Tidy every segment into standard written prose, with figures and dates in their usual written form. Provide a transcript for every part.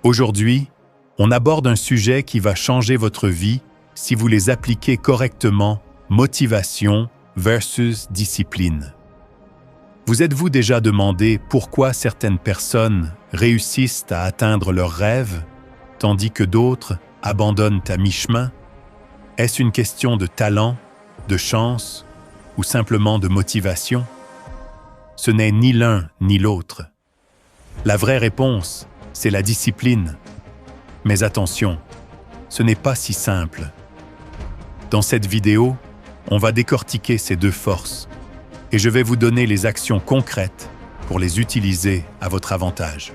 Aujourd'hui, on aborde un sujet qui va changer votre vie si vous les appliquez correctement, motivation versus discipline. Vous êtes-vous déjà demandé pourquoi certaines personnes réussissent à atteindre leurs rêves, tandis que d'autres abandonnent à mi-chemin? Est-ce une question de talent, de chance ou simplement de motivation? Ce n'est ni l'un ni l'autre. La vraie réponse, c'est la discipline. Mais attention, ce n'est pas si simple. Dans cette vidéo, on va décortiquer ces deux forces et je vais vous donner les actions concrètes pour les utiliser à votre avantage.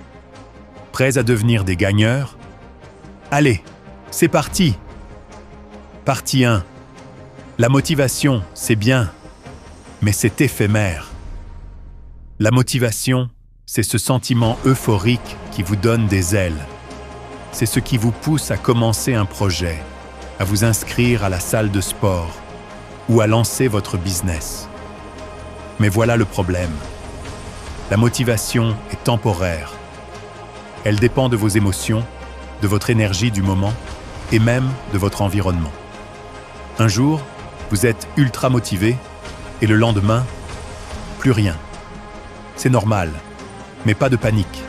Prêts à devenir des gagneurs? Allez, c'est parti! Partie 1. La motivation, c'est bien, mais c'est éphémère. La motivation, c'est ce sentiment euphorique qui vous donne des ailes. C'est ce qui vous pousse à commencer un projet, à vous inscrire à la salle de sport ou à lancer votre business. Mais voilà le problème. La motivation est temporaire. Elle dépend de vos émotions, de votre énergie du moment et même de votre environnement. Un jour, vous êtes ultra motivé et le lendemain, plus rien. C'est normal, mais pas de panique.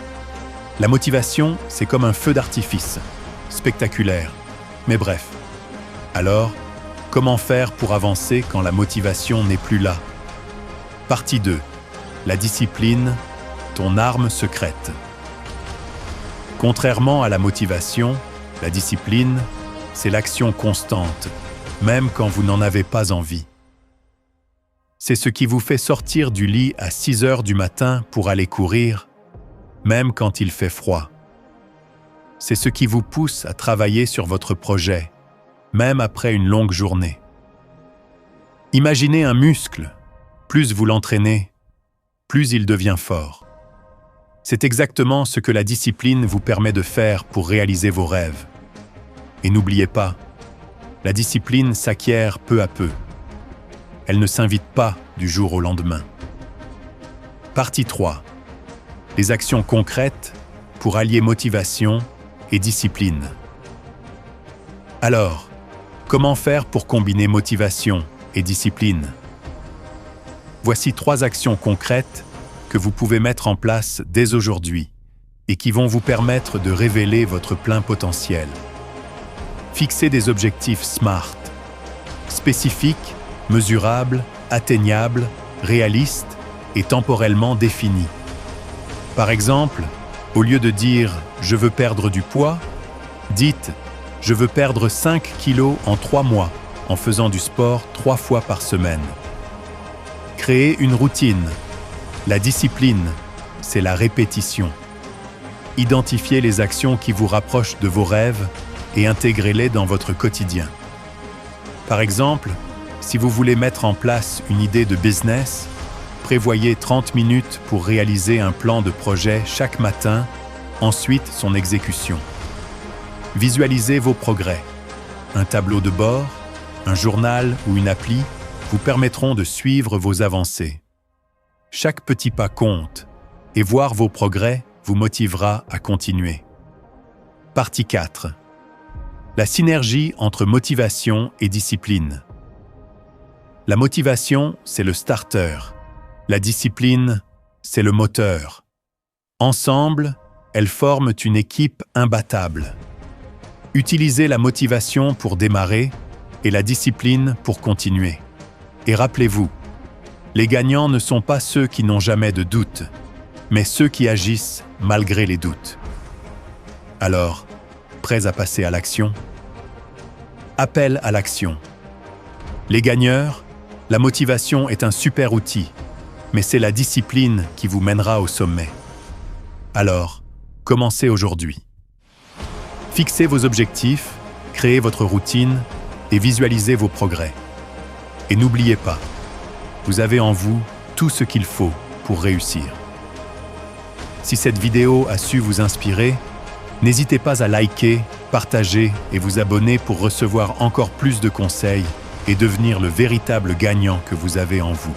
La motivation, c'est comme un feu d'artifice, spectaculaire, mais bref. Alors, comment faire pour avancer quand la motivation n'est plus là? Partie 2. La discipline, ton arme secrète. Contrairement à la motivation, la discipline, c'est l'action constante, même quand vous n'en avez pas envie. C'est ce qui vous fait sortir du lit à 6 heures du matin pour aller courir, même quand il fait froid. C'est ce qui vous pousse à travailler sur votre projet, même après une longue journée. Imaginez un muscle. Plus vous l'entraînez, plus il devient fort. C'est exactement ce que la discipline vous permet de faire pour réaliser vos rêves. Et n'oubliez pas, la discipline s'acquiert peu à peu. Elle ne s'invite pas du jour au lendemain. Partie 3. Les actions concrètes pour allier motivation et discipline. Alors, comment faire pour combiner motivation et discipline? Voici 3 actions concrètes que vous pouvez mettre en place dès aujourd'hui et qui vont vous permettre de révéler votre plein potentiel. Fixez des objectifs SMART, spécifiques, mesurables, atteignables, réalistes et temporellement définis. Par exemple, au lieu de dire « je veux perdre du poids », dites « je veux perdre 5 kilos en 3 mois en faisant du sport 3 fois par semaine ». Créez une routine. La discipline, c'est la répétition. Identifiez les actions qui vous rapprochent de vos rêves et intégrez-les dans votre quotidien. Par exemple, si vous voulez mettre en place une idée de business, prévoyez 30 minutes pour réaliser un plan de projet chaque matin, ensuite son exécution. Visualisez vos progrès. Un tableau de bord, un journal ou une appli vous permettront de suivre vos avancées. Chaque petit pas compte et voir vos progrès vous motivera à continuer. Partie 4. La synergie entre motivation et discipline. La motivation, c'est le starter. La discipline, c'est le moteur. Ensemble, elles forment une équipe imbattable. Utilisez la motivation pour démarrer et la discipline pour continuer. Et rappelez-vous, les gagnants ne sont pas ceux qui n'ont jamais de doute, mais ceux qui agissent malgré les doutes. Alors, prêts à passer à l'action? Appel à l'action. Les gagneurs, la motivation est un super outil, mais c'est la discipline qui vous mènera au sommet. Alors, commencez aujourd'hui. Fixez vos objectifs, créez votre routine et visualisez vos progrès. Et n'oubliez pas, vous avez en vous tout ce qu'il faut pour réussir. Si cette vidéo a su vous inspirer, n'hésitez pas à liker, partager et vous abonner pour recevoir encore plus de conseils et devenir le véritable gagnant que vous avez en vous.